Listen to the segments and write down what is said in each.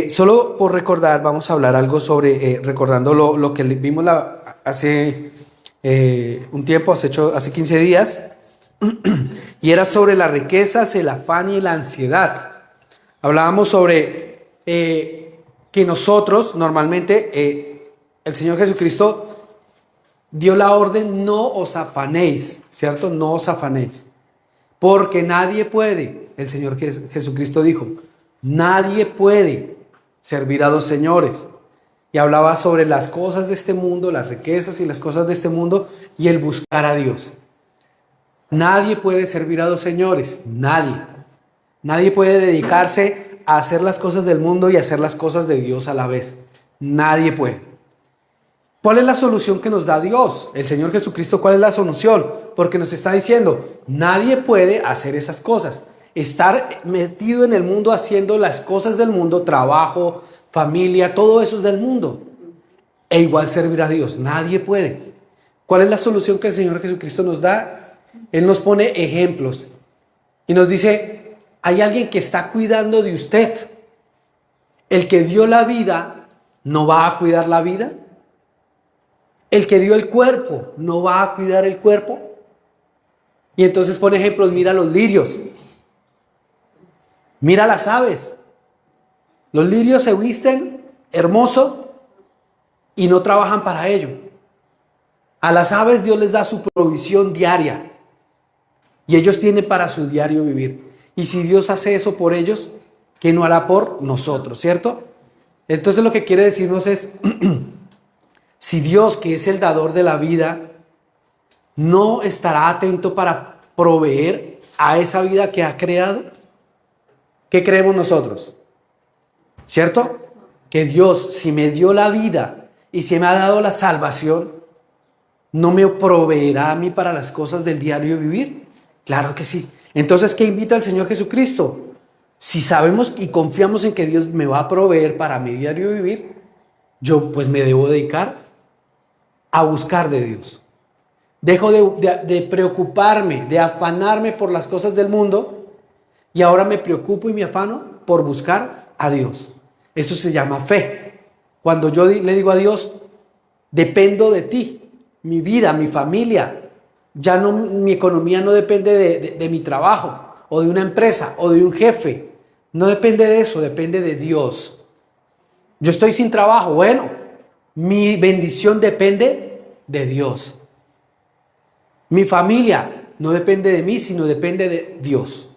Solo por recordar, vamos a hablar algo sobre, recordando lo que vimos hace un tiempo, hace 15 días, y era sobre las riquezas, el afán y la ansiedad. Hablábamos sobre que nosotros, normalmente, el Señor Jesucristo dio la orden, no os afanéis, ¿cierto? No os afanéis, porque nadie puede, el Señor Jesucristo dijo, nadie puede servir a dos señores. Y hablaba sobre las cosas de este mundo, las riquezas y las cosas de este mundo, y el buscar a Dios. Nadie puede servir a dos señores, nadie. Nadie puede dedicarse a hacer las cosas del mundo y hacer las cosas de Dios a la vez. Nadie puede. ¿Cuál es la solución que nos da Dios? El Señor Jesucristo, ¿cuál es la solución? Porque nos está diciendo, nadie puede hacer esas cosas. Estar metido en el mundo haciendo las cosas del mundo, trabajo, familia, todo eso es del mundo. E igual servir a Dios. Nadie puede. ¿Cuál es la solución que el Señor Jesucristo nos da? Él nos pone ejemplos y nos dice, hay alguien que está cuidando de usted. El que dio la vida, ¿no va a cuidar la vida? El que dio el cuerpo, ¿no va a cuidar el cuerpo? Y entonces pone ejemplos, mira los lirios, mira las aves. Los lirios se visten hermoso y no trabajan para ello. A las aves Dios les da su provisión diaria y ellos tienen para su diario vivir. Y si Dios hace eso por ellos, ¿qué no hará por nosotros, cierto? Entonces lo que quiere decirnos es, si Dios, que es el dador de la vida, no estará atento para proveer a esa vida que ha creado, ¿qué creemos nosotros? ¿Cierto? Que Dios, si me dio la vida y si me ha dado la salvación, ¿no me proveerá a mí para las cosas del diario vivir? Claro que sí. Entonces, ¿qué invita el Señor Jesucristo? Si sabemos y confiamos en que Dios me va a proveer para mi diario vivir, yo pues me debo dedicar a buscar de Dios. Dejo de preocuparme, de afanarme por las cosas del mundo y ahora me preocupo y me afano por buscar a Dios. Eso se llama fe. Cuando yo le digo a Dios, dependo de ti, mi vida, mi familia, ya no, mi economía no depende de mi trabajo o de una empresa o de un jefe. No depende de eso, depende de Dios. Yo estoy sin trabajo, bueno, mi bendición depende de Dios. Mi familia no depende de mí, sino depende de Dios.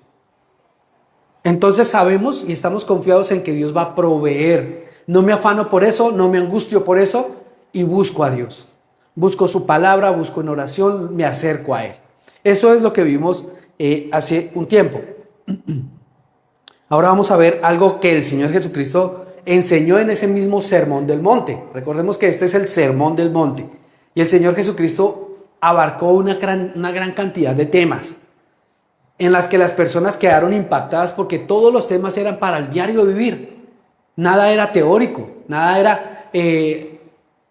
Entonces sabemos y estamos confiados en que Dios va a proveer. No me afano por eso, no me angustio por eso y busco a Dios. Busco su palabra, busco en oración, me acerco a Él. Eso es lo que vimos hace un tiempo. Ahora vamos a ver algo que el Señor Jesucristo enseñó en ese mismo Sermón del Monte. Recordemos que este es el Sermón del Monte. Y el Señor Jesucristo abarcó una gran cantidad de temas en las que las personas quedaron impactadas porque todos los temas eran para el diario vivir. Nada era teórico, nada era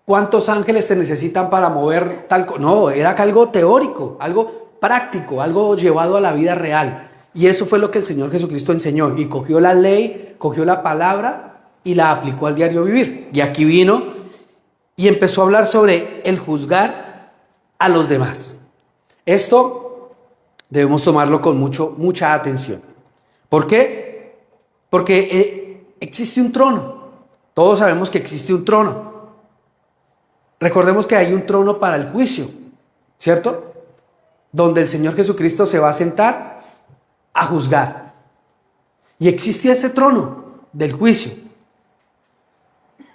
cuántos ángeles se necesitan para mover tal cosa. No, era algo teórico, algo práctico, algo llevado a la vida real. Y eso fue lo que el Señor Jesucristo enseñó. Y cogió la ley, cogió la palabra y la aplicó al diario vivir. Y aquí vino y empezó a hablar sobre el juzgar a los demás. Esto debemos tomarlo con mucha atención. ¿Por qué? Porque existe un trono. Todos sabemos que existe un trono. Recordemos que hay un trono para el juicio, ¿cierto? Donde el Señor Jesucristo se va a sentar a juzgar. Y existe ese trono del juicio.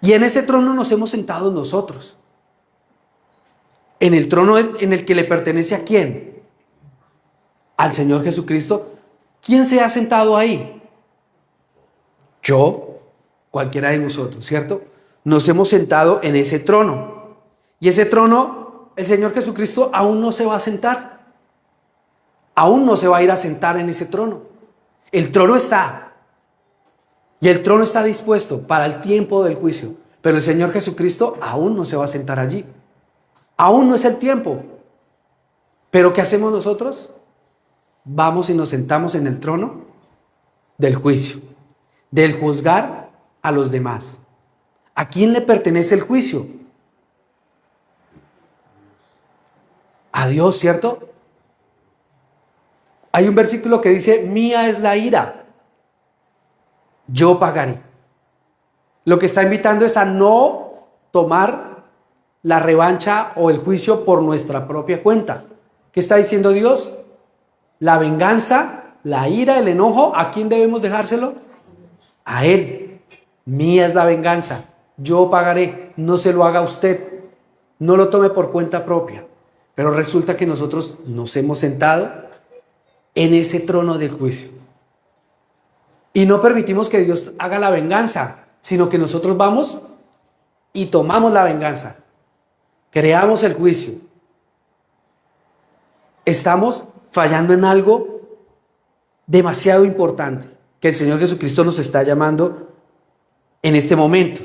Y en ese trono nos hemos sentado nosotros. En el trono en el que le pertenece ¿a quién? Al Señor Jesucristo. ¿Quién se ha sentado ahí? Yo, cualquiera de nosotros, ¿cierto? Nos hemos sentado en ese trono. Y ese trono, el Señor Jesucristo aún no se va a sentar. Aún no se va a ir a sentar en ese trono. El trono está. Y el trono está dispuesto para el tiempo del juicio. Pero el Señor Jesucristo aún no se va a sentar allí. Aún no es el tiempo. Pero ¿qué hacemos nosotros? Vamos y nos sentamos en el trono del juicio, del juzgar a los demás. ¿A quién le pertenece el juicio? A Dios, ¿cierto? Hay un versículo que dice, mía es la ira, yo pagaré. Lo que está invitando es a no tomar la revancha o el juicio por nuestra propia cuenta. ¿Qué está diciendo Dios? La venganza, la ira, el enojo, ¿a quién debemos dejárselo? A Él. Mía es la venganza, yo pagaré, no se lo haga usted, no lo tome por cuenta propia. Pero resulta que nosotros nos hemos sentado en ese trono del juicio. Y no permitimos que Dios haga la venganza, sino que nosotros vamos y tomamos la venganza. Creamos el juicio. Estamos fallando en algo demasiado importante que el Señor Jesucristo nos está llamando en este momento.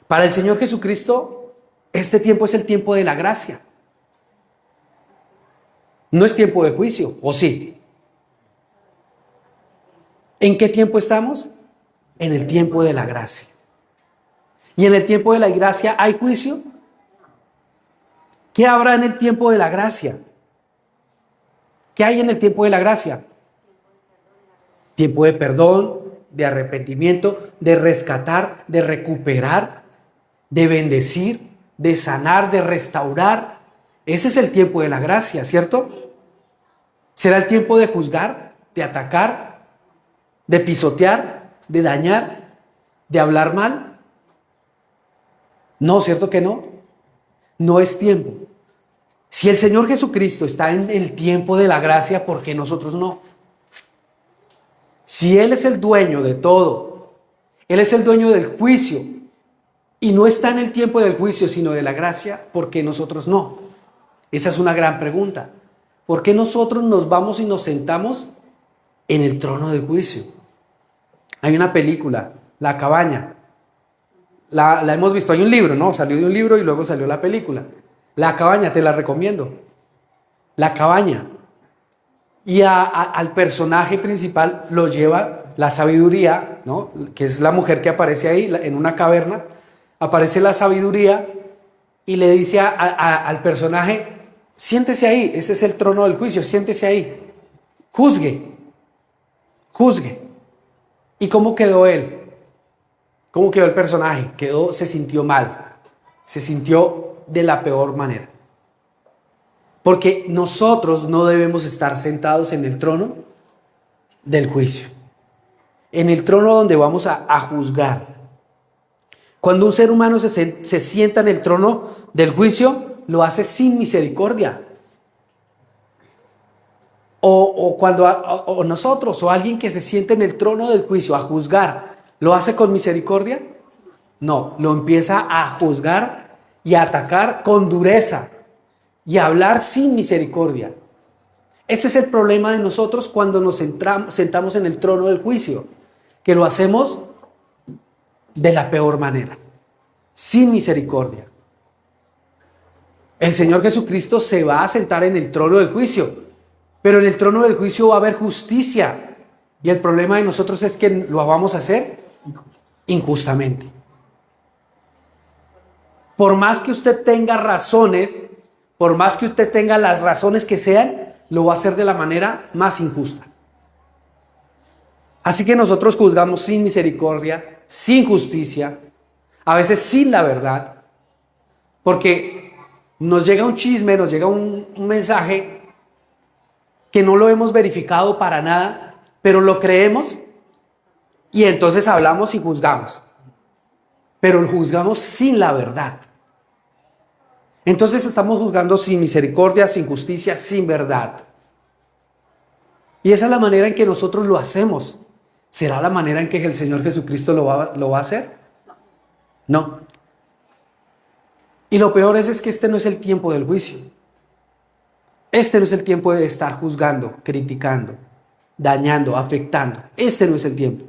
Para el Señor Jesucristo, este tiempo es el tiempo de la gracia. No es tiempo de juicio, ¿o sí? ¿En qué tiempo estamos? En el tiempo de la gracia. ¿Y en el tiempo de la gracia hay juicio? ¿Qué habrá en el tiempo de la gracia? ¿Qué hay en el tiempo de la gracia? Tiempo de perdón, de arrepentimiento, de rescatar, de recuperar, de bendecir, de sanar, de restaurar. Ese es el tiempo de la gracia, ¿cierto? ¿Será el tiempo de juzgar, de atacar, de pisotear, de dañar, de hablar mal? No, ¿cierto que no? No es tiempo. Si el Señor Jesucristo está en el tiempo de la gracia, ¿por qué nosotros no? Si Él es el dueño de todo, Él es el dueño del juicio, y no está en el tiempo del juicio, sino de la gracia, ¿por qué nosotros no? Esa es una gran pregunta. ¿Por qué nosotros nos vamos y nos sentamos en el trono del juicio? Hay una película, La Cabaña. La hemos visto, hay un libro, ¿no? Salió de un libro y luego salió la película. La Cabaña, te la recomiendo. La Cabaña. Y al personaje principal lo lleva la sabiduría, ¿no? Que es la mujer que aparece ahí en una caverna. Aparece la sabiduría y le dice al personaje, siéntese ahí, ese es el trono del juicio, siéntese ahí, juzgue, juzgue. ¿Y cómo quedó él? ¿Cómo quedó el personaje? Se sintió mal, se sintió de la peor manera. Porque nosotros no debemos estar sentados en el trono del juicio, en el trono donde vamos a juzgar. Cuando un ser humano se sienta en el trono del juicio, lo hace sin misericordia. O cuando nosotros o alguien que se siente en el trono del juicio a juzgar, ¿lo hace con misericordia? No, lo empieza a juzgar y a atacar con dureza y a hablar sin misericordia. Ese es el problema de nosotros cuando nos sentamos en el trono del juicio, que lo hacemos de la peor manera, sin misericordia. El Señor Jesucristo se va a sentar en el trono del juicio, pero en el trono del juicio va a haber justicia. Y el problema de nosotros es que lo vamos a hacer injustamente. Por más que usted tenga razones, por más que usted tenga las razones que sean, lo va a hacer de la manera más injusta. Así que nosotros juzgamos sin misericordia, sin justicia, a veces sin la verdad, porque nos llega un chisme, nos llega un mensaje que no lo hemos verificado para nada, pero lo creemos y entonces hablamos y juzgamos, pero juzgamos sin la verdad. Entonces estamos juzgando sin misericordia, sin justicia, sin verdad. Y esa es la manera en que nosotros lo hacemos. ¿Será la manera en que el Señor Jesucristo lo va a hacer? No. Y lo peor es que este no es el tiempo del juicio. Este no es el tiempo de estar juzgando, criticando, dañando, afectando. Este no es el tiempo.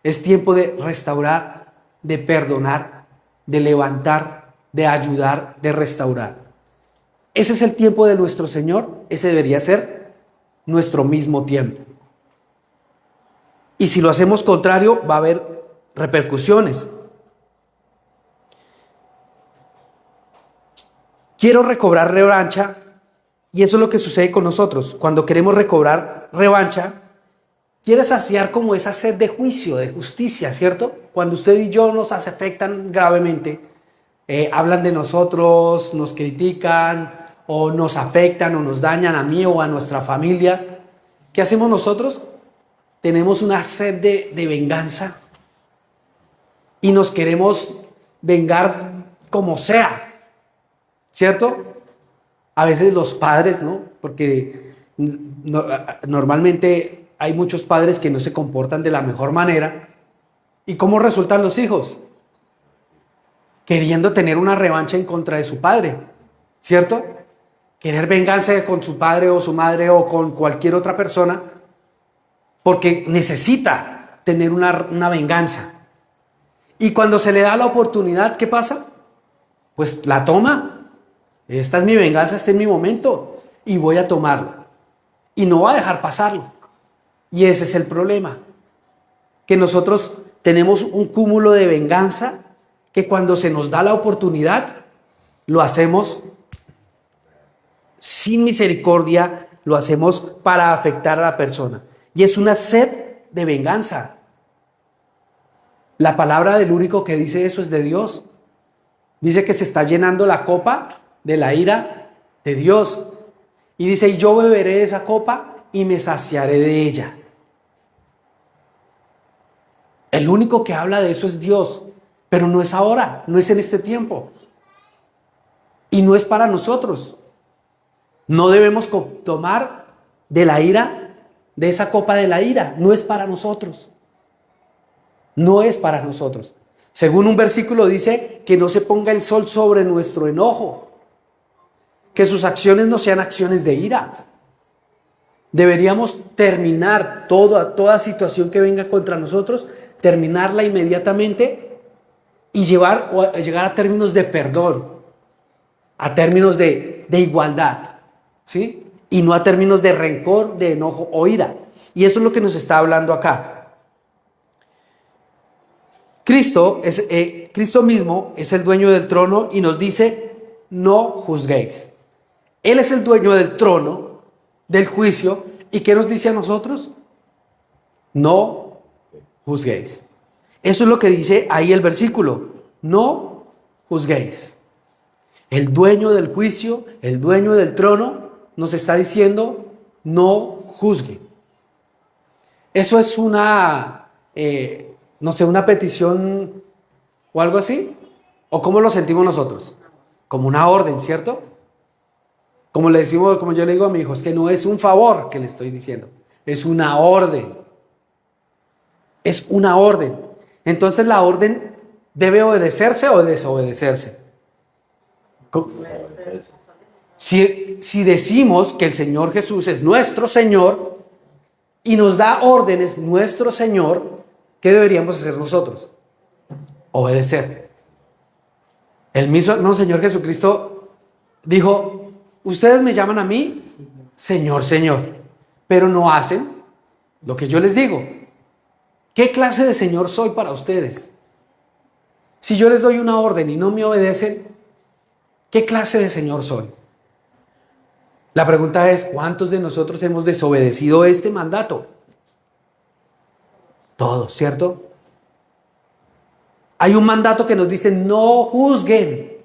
Es tiempo de restaurar, de perdonar, de levantar, de ayudar, de restaurar. Ese es el tiempo de nuestro Señor. Ese debería ser nuestro mismo tiempo. Y si lo hacemos contrario, va a haber repercusiones. Quiero recobrar revancha, y eso es lo que sucede con nosotros. Cuando queremos recobrar revancha, quiere saciar como esa sed de juicio, de justicia, ¿cierto? Cuando usted y yo nos afectan gravemente, hablan de nosotros, nos critican, o nos afectan, o nos dañan a mí o a nuestra familia. ¿Qué hacemos nosotros? Tenemos una sed de venganza y nos queremos vengar como sea, ¿cierto? A veces los padres, ¿no? Porque normalmente hay muchos padres que no se comportan de la mejor manera. ¿Y cómo resultan los hijos? Queriendo tener una revancha en contra de su padre, ¿cierto? Querer venganza con su padre o su madre o con cualquier otra persona porque necesita tener una venganza. Y cuando se le da la oportunidad, ¿qué pasa? Pues la toma. Esta es mi venganza, este es mi momento y voy a tomarlo. Y no va a dejar pasarlo. Y ese es el problema. Que nosotros tenemos un cúmulo de venganza que cuando se nos da la oportunidad, lo hacemos sin misericordia, lo hacemos para afectar a la persona. Y es una sed de venganza. La palabra del único que dice eso es de Dios. Dice que se está llenando la copa de la ira de Dios. Y dice, y yo beberé de esa copa y me saciaré de ella. El único que habla de eso es Dios. Pero no es ahora, no es en este tiempo. Y no es para nosotros. No debemos tomar de la ira, de esa copa de la ira. No es para nosotros. No es para nosotros. Según un versículo dice que no se ponga el sol sobre nuestro enojo. Que sus acciones no sean acciones de ira. Deberíamos terminar toda situación que venga contra nosotros, terminarla inmediatamente y llegar a términos de perdón, a términos de igualdad, ¿sí? Y no a términos de rencor, de enojo o ira. Y eso es lo que nos está hablando acá. Cristo mismo es el dueño del trono y nos dice, no juzguéis. Él es el dueño del trono, del juicio. ¿Y qué nos dice a nosotros? No juzguéis. Eso es lo que dice ahí el versículo. No juzguéis. El dueño del juicio, el dueño del trono, nos está diciendo, no juzgue. Eso es una, no sé, una petición o algo así. ¿O cómo lo sentimos nosotros? Como una orden, ¿cierto? Como yo le digo a mi hijo, es que no es un favor que le estoy diciendo, es una orden. Es una orden. Entonces la orden debe obedecerse o desobedecerse. Si decimos que el Señor Jesús es nuestro Señor y nos da órdenes nuestro Señor, ¿qué deberíamos hacer nosotros? Obedecer. El mismo Señor Jesucristo dijo, ustedes me llaman a mí Señor, Señor, pero no hacen lo que yo les digo. ¿Qué clase de Señor soy para ustedes? Si yo les doy una orden y no me obedecen, ¿qué clase de Señor soy? La pregunta es, ¿cuántos de nosotros hemos desobedecido este mandato? Todos, ¿cierto? Hay un mandato que nos dice, no juzguen.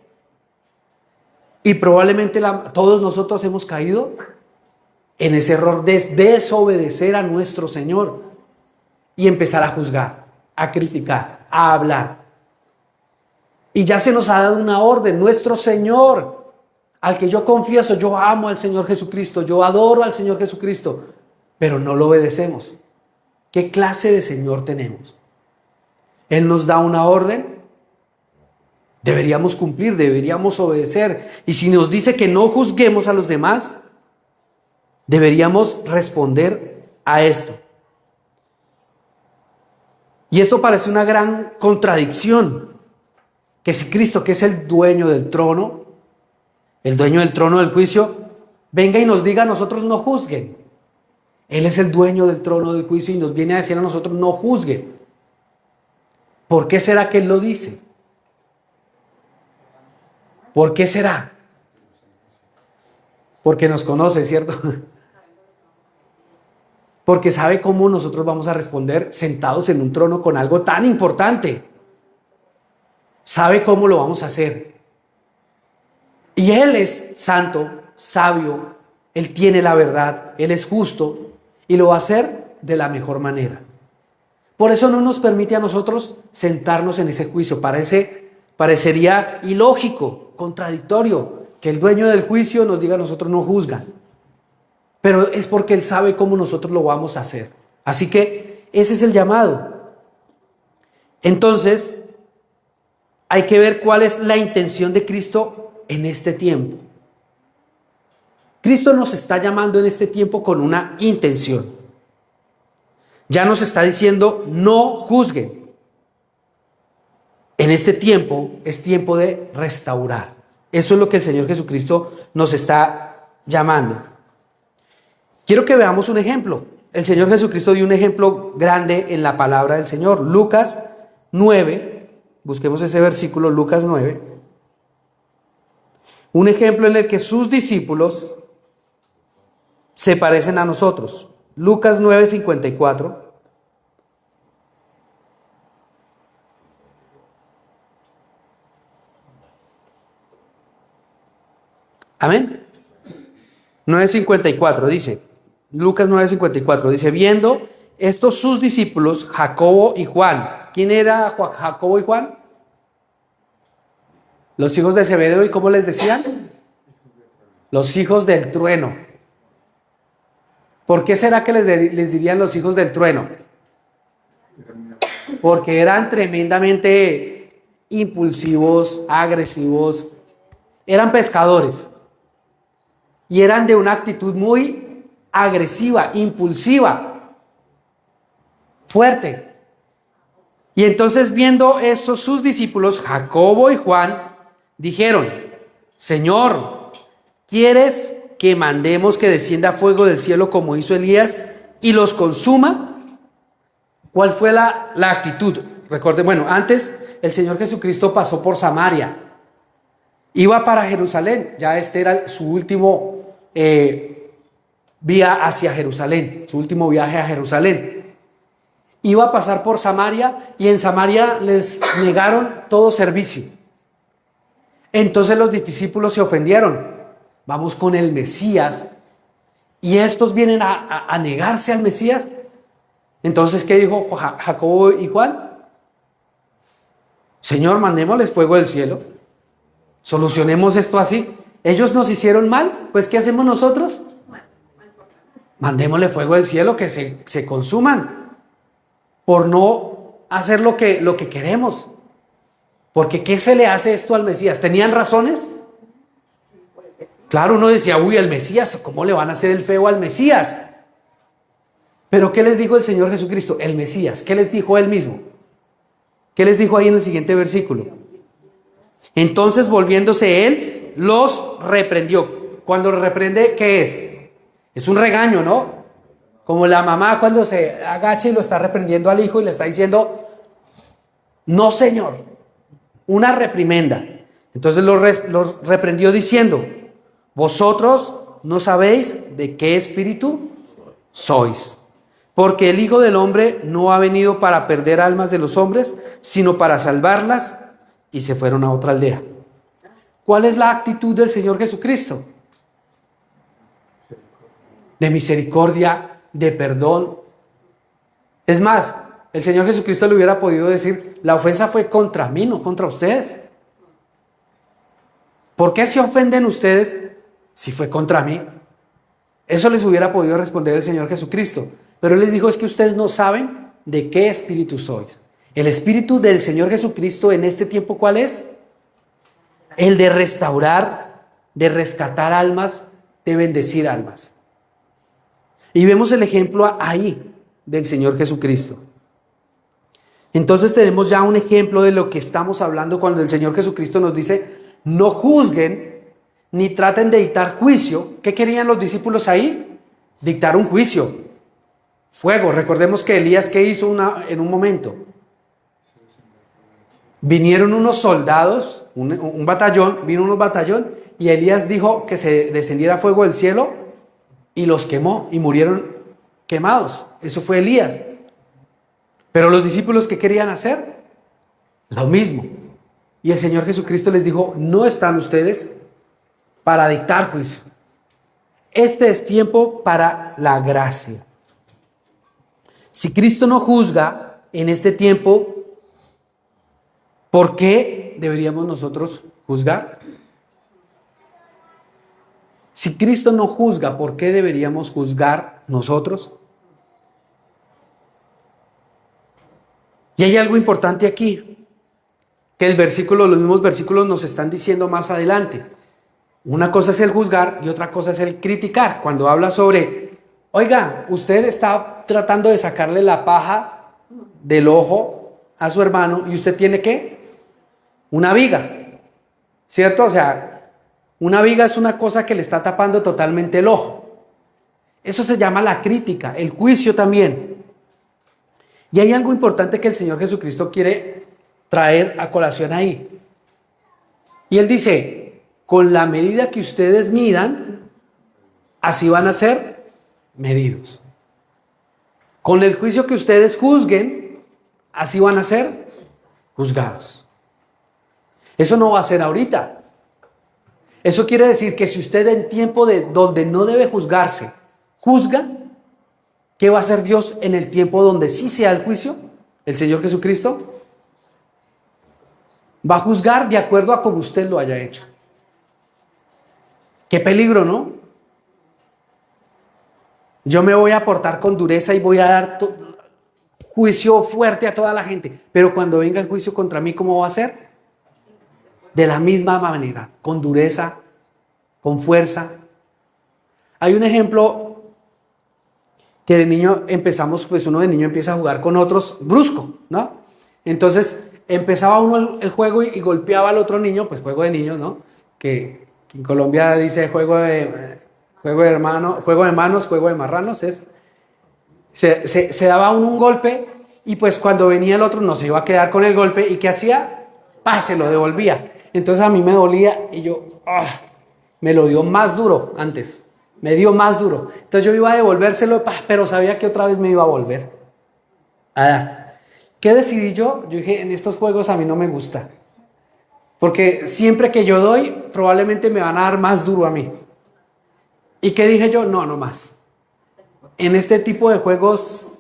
Y probablemente todos nosotros hemos caído en ese error de desobedecer a nuestro Señor y empezar a juzgar, a criticar, a hablar. Y ya se nos ha dado una orden, nuestro Señor, al que yo confieso, yo amo al Señor Jesucristo, yo adoro al Señor Jesucristo, pero no lo obedecemos. ¿Qué clase de Señor tenemos? Él nos da una orden, deberíamos cumplir, deberíamos obedecer. Y si nos dice que no juzguemos a los demás, deberíamos responder a esto. Y esto parece una gran contradicción, que si Cristo, que es el dueño del trono del juicio, venga y nos diga a nosotros no juzguen. Él es el dueño del trono del juicio y nos viene a decir a nosotros no juzguen. ¿Por qué será que Él lo dice? ¿Por qué será? Porque nos conoce, ¿cierto? Porque sabe cómo nosotros vamos a responder sentados en un trono con algo tan importante. Sabe cómo lo vamos a hacer. Y Él es santo, sabio, Él tiene la verdad, Él es justo y lo va a hacer de la mejor manera. Por eso no nos permite a nosotros sentarnos en ese juicio. Parecería ilógico, contradictorio, que el dueño del juicio nos diga a nosotros no juzgan. Pero es porque Él sabe cómo nosotros lo vamos a hacer. Así que ese es el llamado. Entonces, hay que ver cuál es la intención de Cristo en este tiempo. Cristo nos está llamando en este tiempo con una intención. Ya nos está diciendo, no juzguen. En este tiempo es tiempo de restaurar. Eso es lo que el Señor Jesucristo nos está llamando. Quiero que veamos un ejemplo. El Señor Jesucristo dio un ejemplo grande en la palabra del Señor. Lucas 9, busquemos ese versículo, Lucas 9. Un ejemplo en el que sus discípulos se parecen a nosotros. Lucas 9:54. Amén. 9:54 dice, Lucas 9:54 dice, viendo estos sus discípulos, Jacobo y Juan. ¿Quién era Jacobo y Juan? Los hijos de Zebedeo, ¿y cómo les decían? Los hijos del trueno. ¿Por qué será que les dirían los hijos del trueno? Porque eran tremendamente impulsivos, agresivos, eran pescadores y eran de una actitud muy agresiva, impulsiva, fuerte. Y entonces, viendo esto, sus discípulos, Jacobo y Juan, dijeron, Señor, ¿quieres que mandemos que descienda fuego del cielo como hizo Elías y los consuma? ¿Cuál fue la actitud? Recuerden, bueno, antes el Señor Jesucristo pasó por Samaria, iba para Jerusalén, ya este era su último vía hacia Jerusalén, su último viaje a Jerusalén. Iba a pasar por Samaria y en Samaria les negaron todo servicio. Entonces los discípulos se ofendieron. Vamos con el Mesías y estos vienen a negarse al Mesías. Entonces, ¿qué dijo Jacobo y Juan? Señor, mandémosles fuego del cielo. Solucionemos esto así. Ellos nos hicieron mal, pues ¿qué hacemos nosotros? Mandémosle fuego del cielo, que se consuman por no hacer lo que queremos. Porque ¿qué se le hace esto al Mesías? ¿Tenían razones? Claro, uno decía, uy, el Mesías, ¿cómo le van a hacer el feo al Mesías? Pero ¿qué les dijo el Señor Jesucristo? El Mesías, ¿qué les dijo él mismo? ¿Qué les dijo ahí en el siguiente versículo? Entonces, volviéndose él, los reprendió. Cuando reprende, ¿qué es? Es un regaño, ¿no? Como la mamá cuando se agacha y lo está reprendiendo al hijo y le está diciendo, no, Señor, una reprimenda. Entonces los reprendió diciendo, vosotros no sabéis de qué espíritu sois, porque el Hijo del Hombre no ha venido para perder almas de los hombres, sino para salvarlas. Y se fueron a otra aldea. ¿Cuál es la actitud del Señor Jesucristo? De misericordia, de perdón. Es más, el Señor Jesucristo le hubiera podido decir, la ofensa fue contra mí, no contra ustedes. ¿Por qué se ofenden ustedes si fue contra mí? Eso les hubiera podido responder el Señor Jesucristo. Pero Él les dijo, es que ustedes no saben de qué espíritu sois. El espíritu del Señor Jesucristo en este tiempo, ¿cuál es? El de restaurar, de rescatar almas, de bendecir almas. Y vemos el ejemplo ahí del Señor Jesucristo. Entonces tenemos ya un ejemplo de lo que estamos hablando cuando el Señor Jesucristo nos dice, no juzguen ni traten de dictar juicio. ¿Qué querían los discípulos ahí? Dictar un juicio. Fuego. Recordemos que Elías, ¿qué hizo en un momento? Vinieron unos soldados, un batallón, vino un batallón, y Elías dijo que se descendiera fuego del cielo y los quemó y murieron quemados. Eso fue Elías. Pero los discípulos, ¿qué querían hacer? Lo mismo. Y el Señor Jesucristo les dijo, no están ustedes para dictar juicio. Este es tiempo para la gracia. Si Cristo no juzga en este tiempo, ¿por qué deberíamos nosotros juzgar? Si Cristo no juzga, ¿por qué deberíamos juzgar nosotros? Y hay algo importante aquí, que los mismos versículos nos están diciendo más adelante. Una cosa es el juzgar y otra cosa es el criticar. Cuando habla sobre, oiga, usted está tratando de sacarle la paja del ojo a su hermano y usted tiene ¿qué? Una viga, ¿cierto? O sea, una viga es una cosa que le está tapando totalmente el ojo. Eso se llama la crítica, el juicio también. Y hay algo importante que el Señor Jesucristo quiere traer a colación ahí. Y Él dice, con la medida que ustedes midan, así van a ser medidos. Con el juicio que ustedes juzguen, así van a ser juzgados. Eso no va a ser ahorita. Eso quiere decir que si usted en tiempo donde no debe juzgarse, juzga, ¿qué va a hacer Dios en el tiempo donde sí sea el juicio? El Señor Jesucristo va a juzgar de acuerdo a como usted lo haya hecho. Qué peligro, ¿no? Yo me voy a portar con dureza y voy a dar juicio fuerte a toda la gente. Pero cuando venga el juicio contra mí, ¿cómo va a ser? De la misma manera, con dureza, con fuerza. Hay un ejemplo que de niño empezamos, pues uno de niño empieza a jugar con otros brusco, ¿no? Entonces empezaba uno el juego y golpeaba al otro niño, pues juego de niños, ¿no? Que en Colombia dice juego de manos, juego de marranos, se daba uno un golpe y pues cuando venía el otro no se iba a quedar con el golpe y ¿qué hacía? Se lo devolvía. Entonces a mí me dolía y yo, me lo dio más duro antes, me dio más duro. Entonces yo iba a devolvérselo, pero sabía que otra vez me iba a volver a dar. ¿Qué decidí yo? Yo dije, en estos juegos a mí no me gusta. Porque siempre que yo doy, probablemente me van a dar más duro a mí. ¿Y qué dije yo? No más. En este tipo de juegos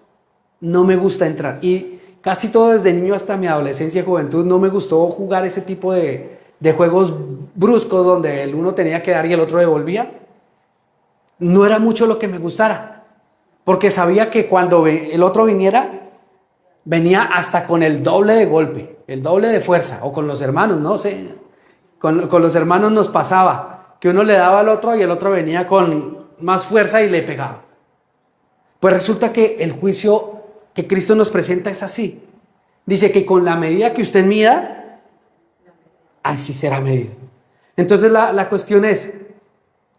no me gusta entrar. Y casi todo desde niño hasta mi adolescencia y juventud no me gustó jugar ese tipo de juegos bruscos donde el uno tenía que dar y el otro devolvía. No era mucho lo que me gustara. Porque sabía que cuando el otro viniera, venía hasta con el doble de golpe, el doble de fuerza, o con los hermanos, no sé, con los hermanos nos pasaba, que uno le daba al otro y el otro venía con más fuerza y le pegaba. Pues resulta que el juicio que Cristo nos presenta es así. Dice que con la medida que usted mida, así será medido. Entonces la cuestión es,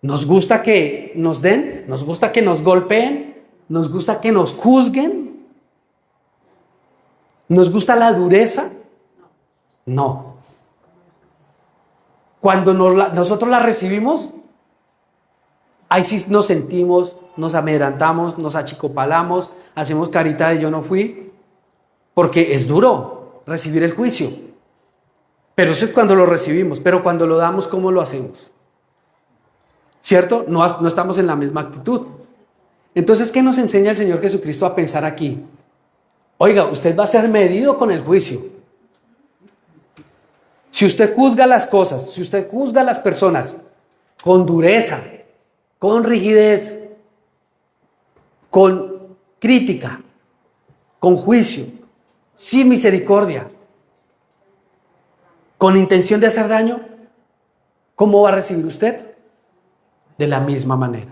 ¿nos gusta que nos den? ¿Nos gusta que nos golpeen? ¿Nos gusta que nos juzguen? ¿Nos gusta la dureza? No. Cuando nosotros la recibimos, ahí sí nos sentimos, nos amedrentamos, nos achicopalamos, hacemos carita de yo no fui, porque es duro recibir el juicio. Pero eso es cuando lo recibimos, pero cuando lo damos, ¿cómo lo hacemos? ¿Cierto? No estamos en la misma actitud. Entonces, ¿qué nos enseña el Señor Jesucristo a pensar aquí? Oiga, usted va a ser medido con el juicio. Si usted juzga las cosas, si usted juzga a las personas con dureza, con rigidez, con crítica, con juicio, sin misericordia, con intención de hacer daño, ¿cómo va a recibir usted? De la misma manera.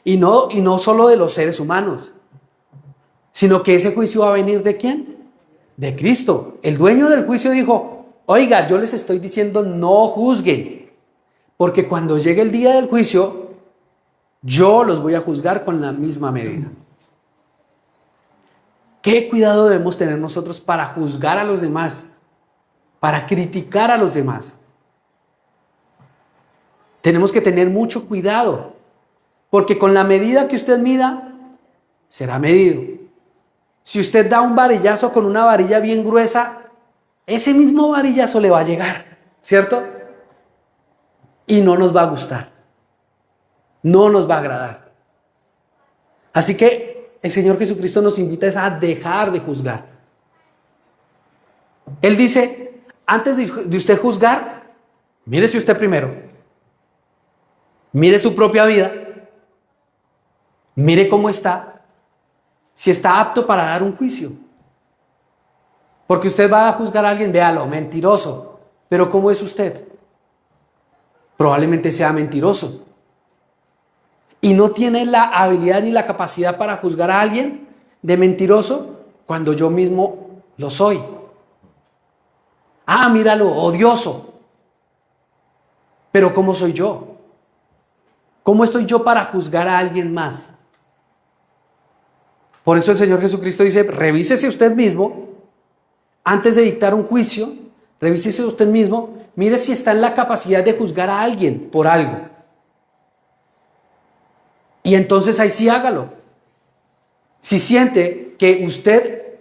Y no solo de los seres humanos, sino que ese juicio va a venir ¿de quién? De Cristo. El dueño del juicio dijo, oiga, yo les estoy diciendo no juzguen, porque cuando llegue el día del juicio, yo los voy a juzgar con la misma medida. ¿Qué cuidado debemos tener nosotros para juzgar a los demás? para criticar a los demás. Tenemos que tener mucho cuidado, porque con la medida que usted mida, será medido. Si usted da un varillazo con una varilla bien gruesa, ese mismo varillazo le va a llegar, ¿cierto? Y no nos va a gustar, no nos va a agradar. Así que el Señor Jesucristo nos invita a dejar de juzgar. Él dice, antes de usted juzgar, mírese usted primero. Mire su propia vida. Mire cómo está. Si está apto para dar un juicio. Porque usted va a juzgar a alguien, véalo, mentiroso. Pero ¿cómo es usted? Probablemente sea mentiroso. Y no tiene la habilidad ni la capacidad para juzgar a alguien de mentiroso cuando yo mismo lo soy. Ah, míralo, odioso. Pero ¿cómo soy yo? ¿Cómo estoy yo para juzgar a alguien más? Por eso el Señor Jesucristo dice, revísese usted mismo, antes de dictar un juicio, revísese usted mismo, mire si está en la capacidad de juzgar a alguien por algo. Y entonces ahí sí hágalo. Si siente que usted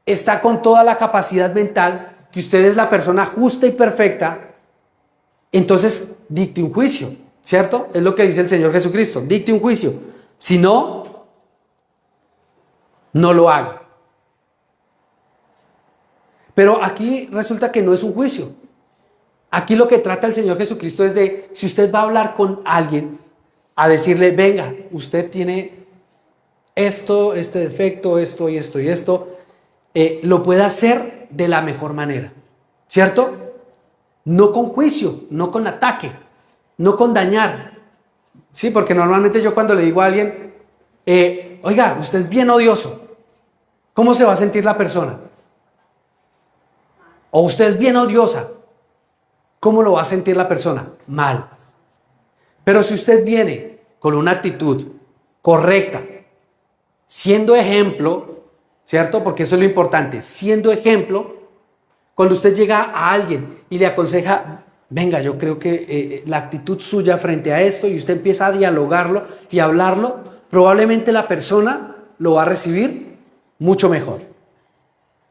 está con toda la capacidad mental, que usted es la persona justa y perfecta, entonces dicte un juicio. ¿Cierto? Es lo que dice el Señor Jesucristo. Dicte un juicio. Si no, no lo haga. Pero aquí resulta que no es un juicio. Aquí lo que trata el Señor Jesucristo es de, si usted va a hablar con alguien, a decirle, venga, usted tiene esto, este defecto, esto y esto y esto, lo puede hacer de la mejor manera. ¿Cierto? No con juicio, no con ataque. No con dañar. Sí, porque normalmente yo cuando le digo a alguien, oiga, usted es bien odioso, ¿cómo se va a sentir la persona? O usted es bien odiosa, ¿cómo lo va a sentir la persona? Mal. Pero si usted viene con una actitud correcta, siendo ejemplo, ¿cierto? Porque eso es lo importante, siendo ejemplo, cuando usted llega a alguien y le aconseja, venga, yo creo que la actitud suya frente a esto, y usted empieza a dialogarlo y a hablarlo, probablemente la persona lo va a recibir mucho mejor.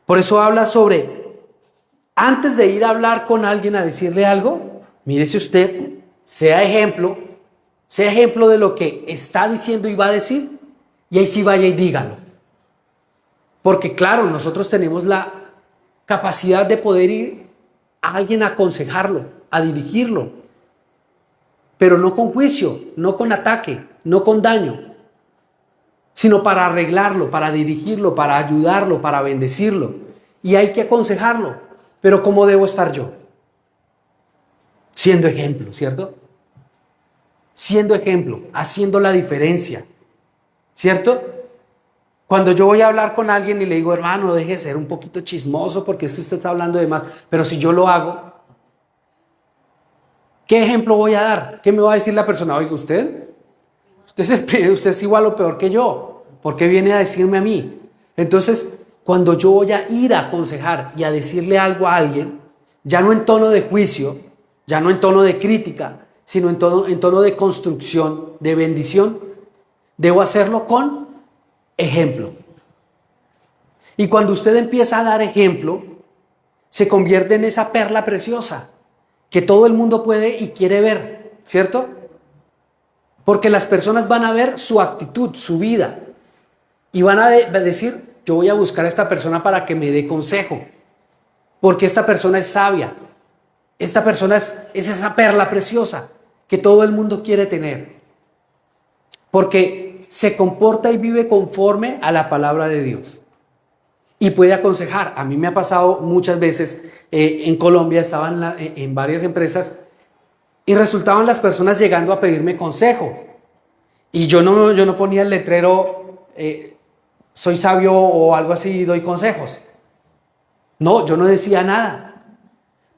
Por eso habla sobre, antes de ir a hablar con alguien a decirle algo, mírese usted, sea ejemplo de lo que está diciendo y va a decir, y ahí sí vaya y dígalo. Porque claro, nosotros tenemos la capacidad de poder ir a alguien a aconsejarlo, a dirigirlo, pero no con juicio, no con ataque, no con daño, sino para arreglarlo, para dirigirlo, para ayudarlo, para bendecirlo. Y hay que aconsejarlo, pero ¿cómo debo estar yo? Siendo ejemplo, ¿cierto? Siendo ejemplo, haciendo la diferencia, ¿cierto? Cuando yo voy a hablar con alguien y le digo, hermano, deje de ser un poquito chismoso porque es que usted está hablando de más, pero si yo lo hago, ¿qué ejemplo voy a dar? ¿Qué me va a decir la persona? Oiga, usted es igual o peor que yo. ¿Por qué viene a decirme a mí? Entonces, cuando yo voy a ir a aconsejar y a decirle algo a alguien, ya no en tono de juicio, ya no en tono de crítica, sino en tono de construcción, de bendición, debo hacerlo con ejemplo. Y cuando usted empieza a dar ejemplo, se convierte en esa perla preciosa que todo el mundo puede y quiere ver, ¿cierto? Porque las personas van a ver su actitud, su vida, y van a decir, yo voy a buscar a esta persona para que me dé consejo, porque esta persona es sabia, esta persona es esa perla preciosa que todo el mundo quiere tener, porque se comporta y vive conforme a la palabra de Dios. Y puede aconsejar. A mí me ha pasado muchas veces, en Colombia estaba en varias empresas y resultaban las personas llegando a pedirme consejo. Y yo no ponía el letrero, soy sabio o algo así y doy consejos. No, yo no decía nada.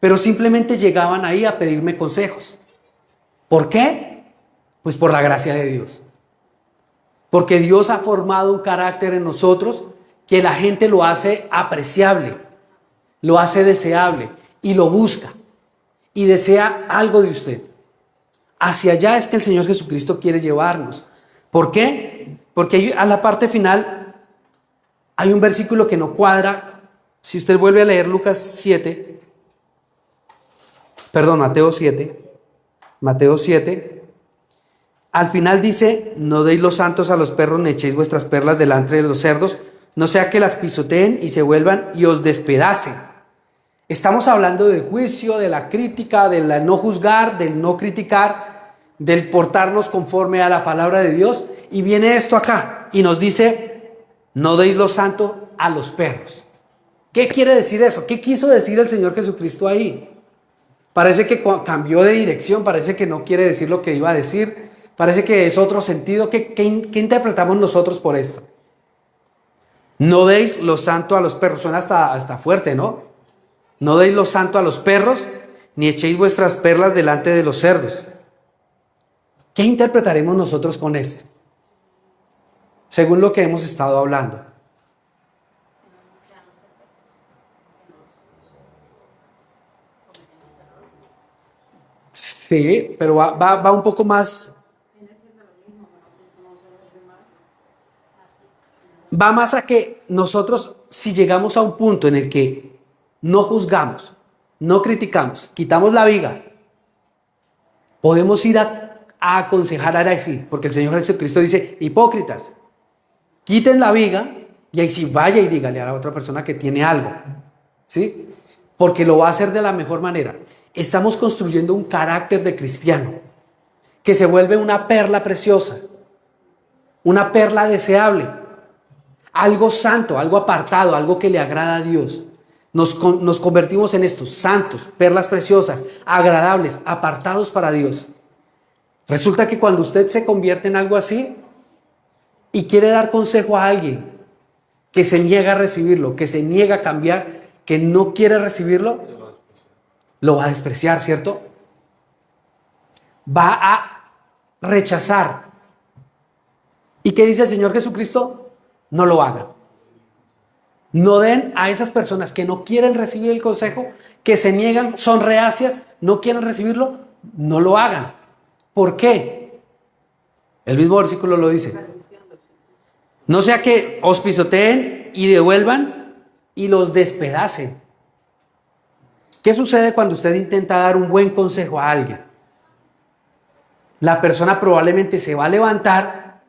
Pero simplemente llegaban ahí a pedirme consejos. ¿Por qué? Pues por la gracia de Dios. Porque Dios ha formado un carácter en nosotros que la gente lo hace apreciable, lo hace deseable y lo busca y desea algo de usted. Hacia allá es que el Señor Jesucristo quiere llevarnos. ¿Por qué? Porque a la parte final hay un versículo que no cuadra. Si usted vuelve a leer Mateo 7, al final dice: no deis los santos a los perros, ni echéis vuestras perlas delante de los cerdos, no sea que las pisoteen y se vuelvan y os despedacen. Estamos hablando del juicio, de la crítica, del no juzgar, del no criticar, del portarnos conforme a la palabra de Dios. Y viene esto acá y nos dice: no deis lo santo a los perros. ¿Qué quiere decir eso? ¿Qué quiso decir el Señor Jesucristo ahí? Parece que cambió de dirección, parece que no quiere decir lo que iba a decir, parece que es otro sentido. ¿Qué interpretamos nosotros por esto? No deis lo santo a los perros. Suena hasta fuerte, ¿no? No deis lo santo a los perros, ni echéis vuestras perlas delante de los cerdos. ¿Qué interpretaremos nosotros con esto? Según lo que hemos estado hablando. Sí, pero va un poco más. Va más a que nosotros, si llegamos a un punto en el que no juzgamos, no criticamos, quitamos la viga, podemos ir a aconsejar ahora sí, porque el Señor Jesucristo dice: hipócritas, quiten la viga y ahí sí vaya y dígale a la otra persona que tiene algo, ¿sí? Porque lo va a hacer de la mejor manera. Estamos construyendo un carácter de cristiano que se vuelve una perla preciosa, una perla deseable, algo santo, algo apartado, algo que le agrada a Dios. Nos convertimos en estos santos, perlas preciosas, agradables, apartados para Dios. Resulta que cuando usted se convierte en algo así y quiere dar consejo a alguien que se niega a recibirlo, que se niega a cambiar, que no quiere recibirlo, lo va a despreciar, ¿cierto? Va a rechazar. ¿Y qué dice el Señor Jesucristo? No lo hagan. No den a esas personas que no quieren recibir el consejo, que se niegan, son reacias, no quieren recibirlo, no lo hagan. ¿Por qué? El mismo versículo lo dice. No sea que os pisoteen y devuelvan y los despedacen. ¿Qué sucede cuando usted intenta dar un buen consejo a alguien? La persona probablemente se va a levantar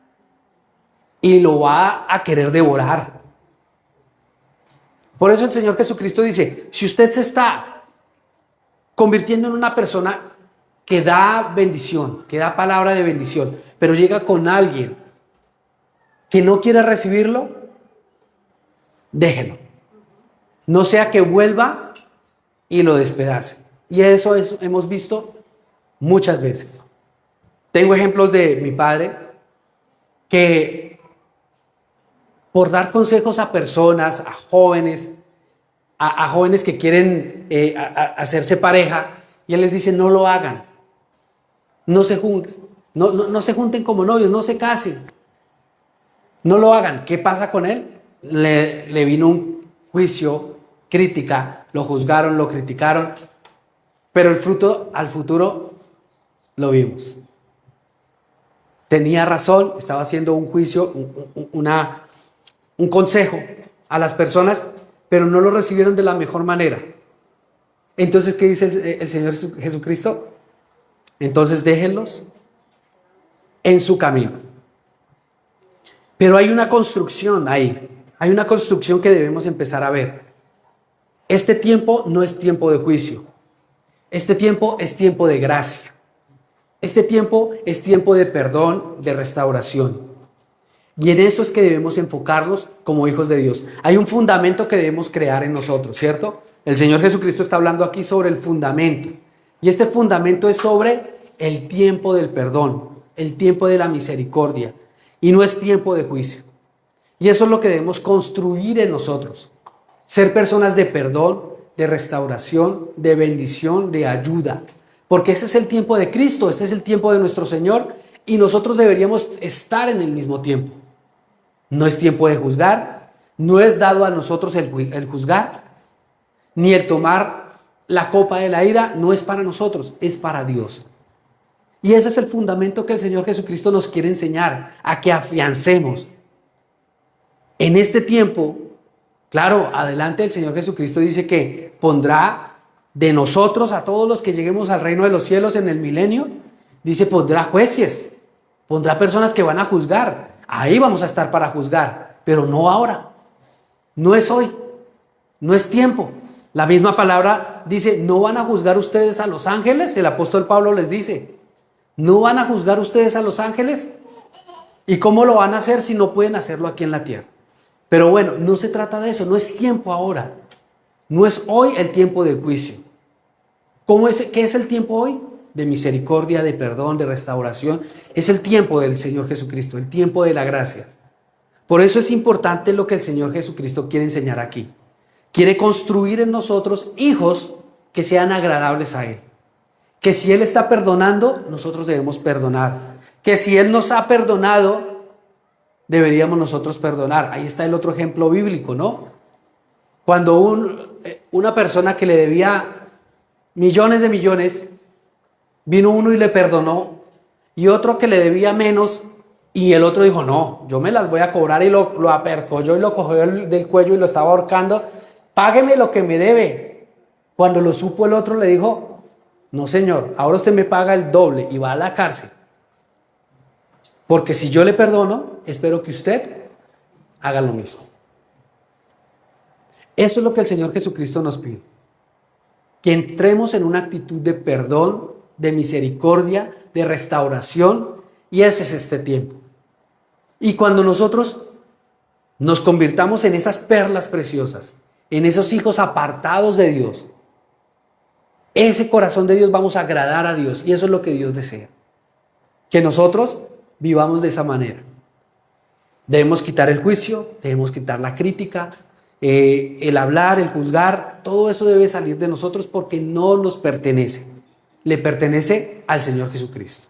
y lo va a querer devorar. Por eso el Señor Jesucristo dice: si usted se está convirtiendo en una persona que da bendición, que da palabra de bendición, pero llega con alguien que no quiere recibirlo, déjelo. No sea que vuelva y lo despedace. Y eso hemos visto muchas veces. Tengo ejemplos de mi padre que, por dar consejos a personas, a jóvenes que quieren hacerse pareja, y él les dice: no lo hagan, no se junten como novios, no se casen, no lo hagan. ¿Qué pasa con él? Le vino un juicio, crítica, lo juzgaron, lo criticaron, pero el fruto al futuro lo vimos. Tenía razón, estaba haciendo un juicio, un consejo a las personas, pero no lo recibieron de la mejor manera. Entonces, ¿qué dice el Señor Jesucristo? Entonces déjenlos en su camino. Pero hay una construcción ahí, hay una construcción que debemos empezar a ver. Este tiempo no es tiempo de juicio. Este tiempo es tiempo de gracia. Este tiempo es tiempo de perdón, de restauración. Y en eso es que debemos enfocarnos como hijos de Dios. Hay un fundamento que debemos crear en nosotros, ¿cierto? El Señor Jesucristo está hablando aquí sobre el fundamento. Y este fundamento es sobre el tiempo del perdón, el tiempo de la misericordia. Y no es tiempo de juicio. Y eso es lo que debemos construir en nosotros. Ser personas de perdón, de restauración, de bendición, de ayuda. Porque ese es el tiempo de Cristo, este es el tiempo de nuestro Señor, y nosotros deberíamos estar en el mismo tiempo. No es tiempo de juzgar, no es dado a nosotros el juzgar, ni el tomar la copa de la ira no es para nosotros, es para Dios. Y ese es el fundamento que el Señor Jesucristo nos quiere enseñar, a que afiancemos. En este tiempo, claro, adelante el Señor Jesucristo dice que pondrá de nosotros a todos los que lleguemos al reino de los cielos en el milenio, dice, pondrá jueces, pondrá personas que van a juzgar. Ahí vamos a estar para juzgar, pero no ahora, no es hoy, no es tiempo. La misma palabra dice, no van a juzgar ustedes a los ángeles. El apóstol Pablo les dice, ¿no van a juzgar ustedes a los ángeles? ¿Y cómo lo van a hacer si no pueden hacerlo aquí en la tierra? Pero bueno, no se trata de eso, no es tiempo ahora. No es hoy el tiempo del juicio. ¿Qué es el tiempo hoy? De misericordia, de perdón, de restauración. Es el tiempo del Señor Jesucristo, el tiempo de la gracia. Por eso es importante lo que el Señor Jesucristo quiere enseñar aquí. Quiere construir en nosotros hijos que sean agradables a Él. Que si Él está perdonando, nosotros debemos perdonar. Que si Él nos ha perdonado, deberíamos nosotros perdonar. Ahí está el otro ejemplo bíblico, ¿no? Cuando una persona que le debía millones de millones, vino uno y le perdonó, y otro que le debía menos, y el otro dijo, no, yo me las voy a cobrar, y lo apercolló y lo cogió del cuello y lo estaba ahorcando. Págueme lo que me debe. Cuando lo supo el otro le dijo, no señor, ahora usted me paga el doble y va a la cárcel. Porque si yo le perdono, espero que usted haga lo mismo. Eso es lo que el Señor Jesucristo nos pide. Que entremos en una actitud de perdón, de misericordia, de restauración, y ese es este tiempo. Y cuando nosotros nos convirtamos en esas perlas preciosas, en esos hijos apartados de Dios, ese corazón de Dios, vamos a agradar a Dios, y eso es lo que Dios desea. Que nosotros vivamos de esa manera. Debemos quitar el juicio, debemos quitar la crítica, el hablar, el juzgar, todo eso debe salir de nosotros porque no nos pertenece. Le pertenece al Señor Jesucristo.